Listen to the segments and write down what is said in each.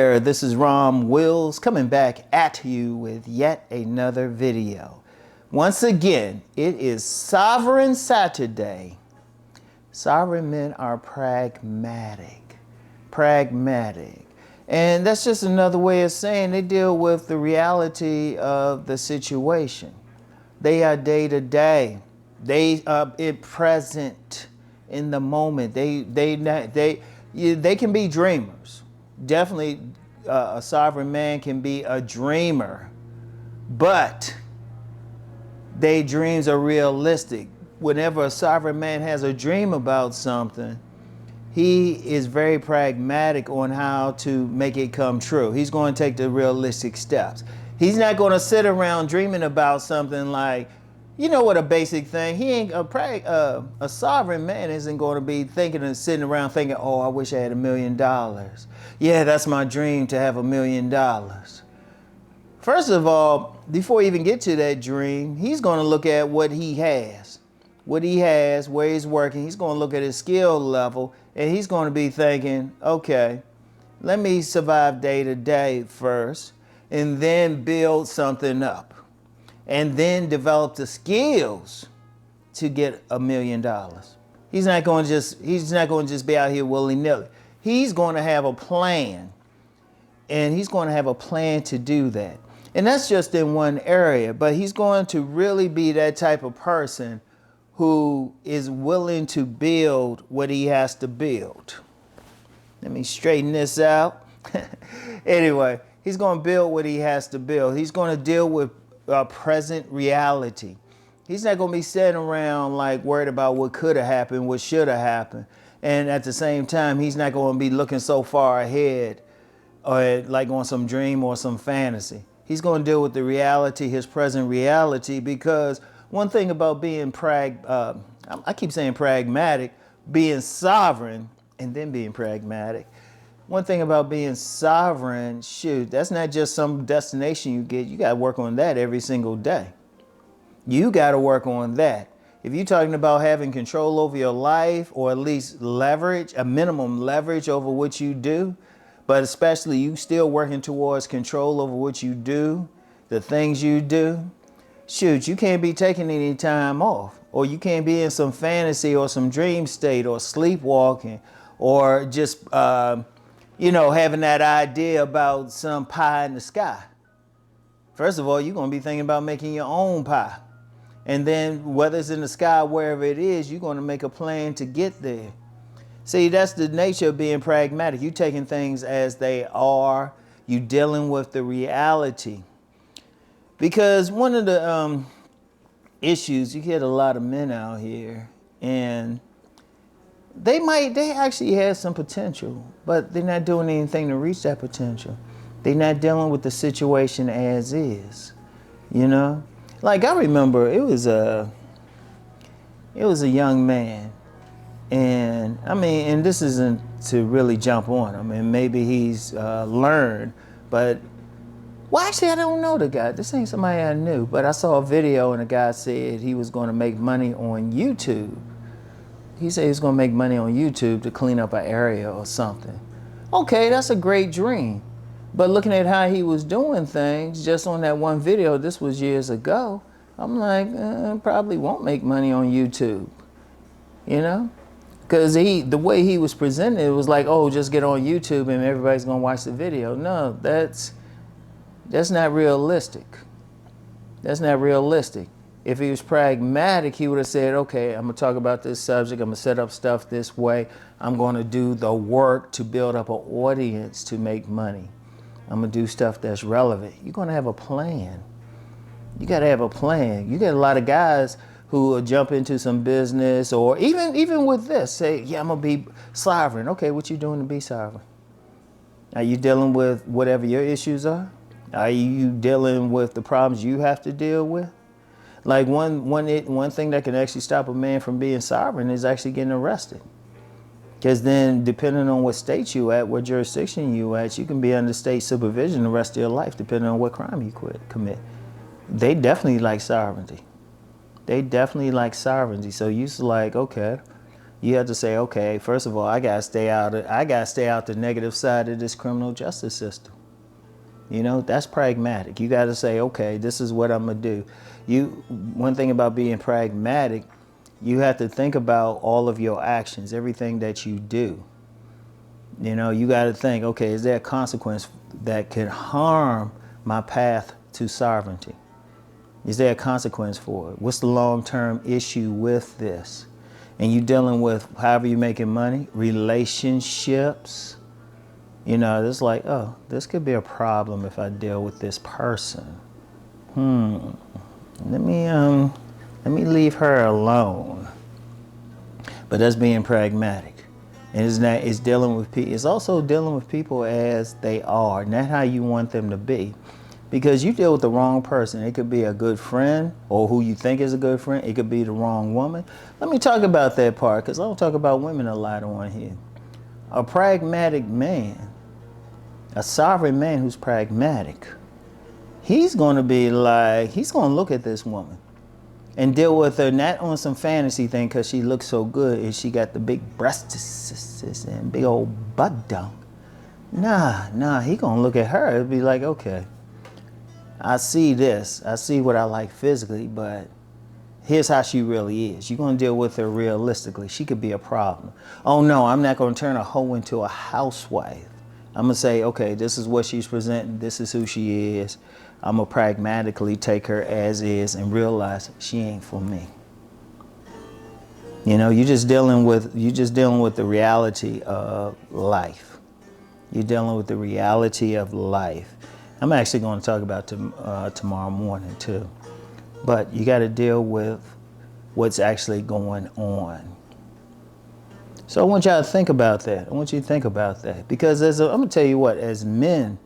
there, this is Rom Wills coming back at you with yet another video. Once again, it is Sovereign Saturday. Sovereign men are pragmatic. Pragmatic. And that's just another way of saying they deal with the reality of the situation. They are day to day. They are present in the moment. They can be dreamers. Definitely a sovereign man can be a dreamer, but their dreams are realistic. Whenever a sovereign man has a dream about something, he is very pragmatic on how to make it come true. He's going to take the realistic steps. He's not going to sit around dreaming about something like, you know what, a basic thing. He ain't a sovereign man isn't going to be thinking and sitting around thinking, oh, I wish I had $1 million. Yeah, that's my dream, to have $1 million. First of all, before he even get to that dream, he's going to look at what he has. What he has, where he's working. He's going to look at his skill level, and he's going to be thinking, okay, let me survive day to day first, and then build something up. And then develop the skills to get $1 million. He's not going to just be out here willy-nilly. He's going to have a plan, and he's going to have a plan to do that. And that's just in one area, but he's going to really be that type of person who is willing to build what he has to build. Let me straighten this out. Anyway, he's going to build what he has to build. He's going to deal with present reality. He's not going to be sitting around like worried about what could have happened, what should have happened. And at the same time, he's not going to be looking so far ahead or like on some dream or some fantasy. He's going to deal with the reality, his present reality, because one thing about being I keep saying pragmatic, being sovereign and then being pragmatic. One thing about being sovereign, shoot, that's not just some destination you get. You got to work on that every single day. You got to work on that. If you're talking about having control over your life, or at least leverage, a minimum leverage over what you do, but especially you still working towards control over what you do, the things you do, shoot, you can't be taking any time off, or you can't be in some fantasy or some dream state or sleepwalking or just, having that idea about some pie in the sky. First of all, you're going to be thinking about making your own pie. And then whether it's in the sky, wherever it is, you're going to make a plan to get there. See, that's the nature of being pragmatic. You taking things as they are. You dealing with the reality. Because one of the issues, you get a lot of men out here, and they actually have some potential, but they're not doing anything to reach that potential. They're not dealing with the situation as is, you know? Like, I remember it was a young man, and and this isn't to really jump on him, and maybe he's learned, but, well, actually, I don't know the guy. This ain't somebody I knew, but I saw a video and the guy said he was going to make money on YouTube. He said he was going to make money on YouTube to clean up an area or something. Okay, that's a great dream. But looking at how he was doing things just on that one video, this was years ago, I'm like, probably won't make money on YouTube, you know? Because the way he was presented, it was like, oh, just get on YouTube and everybody's going to watch the video. No, that's not realistic. That's not realistic. If he was pragmatic, he would have said, okay, I'm going to talk about this subject. I'm going to set up stuff this way. I'm going to do the work to build up an audience to make money. I'm going to do stuff that's relevant. You're going to have a plan. You got to have a plan. You get a lot of guys who will jump into some business, or even with this, say, yeah, I'm going to be sovereign. Okay, what you doing to be sovereign? Are you dealing with whatever your issues are? Are you dealing with the problems you have to deal with? Like one thing that can actually stop a man from being sovereign is actually getting arrested. Because then, depending on what state you at, what jurisdiction you at, you can be under state supervision the rest of your life, depending on what crime you commit. They definitely like sovereignty. They definitely like sovereignty. So you're like, okay, You have to say, okay, first of all, I gotta stay out the negative side of this criminal justice system. You know, that's pragmatic. You got to say, okay, this is what I'm going to do. One thing about being pragmatic, you have to think about all of your actions, everything that you do. You know, you got to think, okay, is there a consequence that could harm my path to sovereignty? Is there a consequence for it? What's the long-term issue with this? And you dealing with however you're making money, relationships. You know, it's like, oh, this could be a problem if I deal with this person. Let me leave her alone. But that's being pragmatic. And it's dealing with people. It's also dealing with people as they are, not how you want them to be. Because you deal with the wrong person. It could be a good friend or who you think is a good friend. It could be the wrong woman. Let me talk about that part, because I don't talk about women a lot on here. A pragmatic man, a sovereign man who's pragmatic, he's going to be like, he's going to look at this woman and deal with her not on some fantasy thing because she looks so good and she got the big breasts and big old butt dunk. Nah, he going to look at her and be like, okay, I see this. I see what I like physically, but here's how she really is. You're going to deal with her realistically. She could be a problem. Oh no, I'm not going to turn a hoe into a housewife. I'm going to say, okay, this is what she's presenting. This is who she is. I'm going to pragmatically take her as is and realize she ain't for me. You know, you're just dealing with the reality of life. You're dealing with the reality of life. I'm actually going to talk about tomorrow morning too. But you got to deal with what's actually going on. So I want y'all to think about that. I want you to think about that. Because I'm going to tell you what, as men,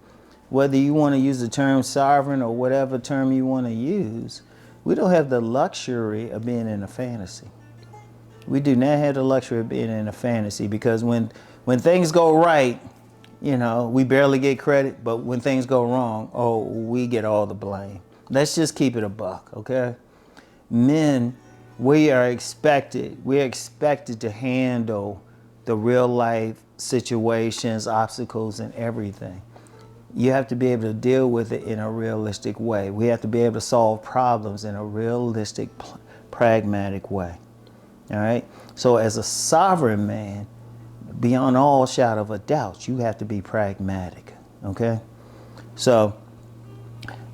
whether you want to use the term sovereign or whatever term you want to use, we don't have the luxury of being in a fantasy. We do not have the luxury of being in a fantasy, because when things go right, you know, we barely get credit, but when things go wrong, oh, we get all the blame. Let's just keep it a buck, okay? Men, we're expected to handle the real life situations, obstacles, and everything. You have to be able to deal with it in a realistic way. We have to be able to solve problems in a realistic, pragmatic way. All right? So as a sovereign man, beyond all shadow of a doubt, you have to be pragmatic. Okay? So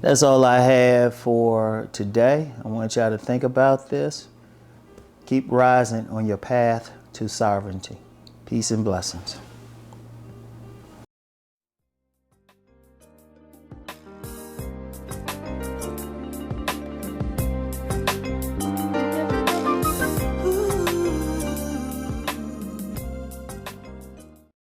that's all I have for today. I want y'all to think about this. Keep rising on your path to sovereignty. Peace and blessings.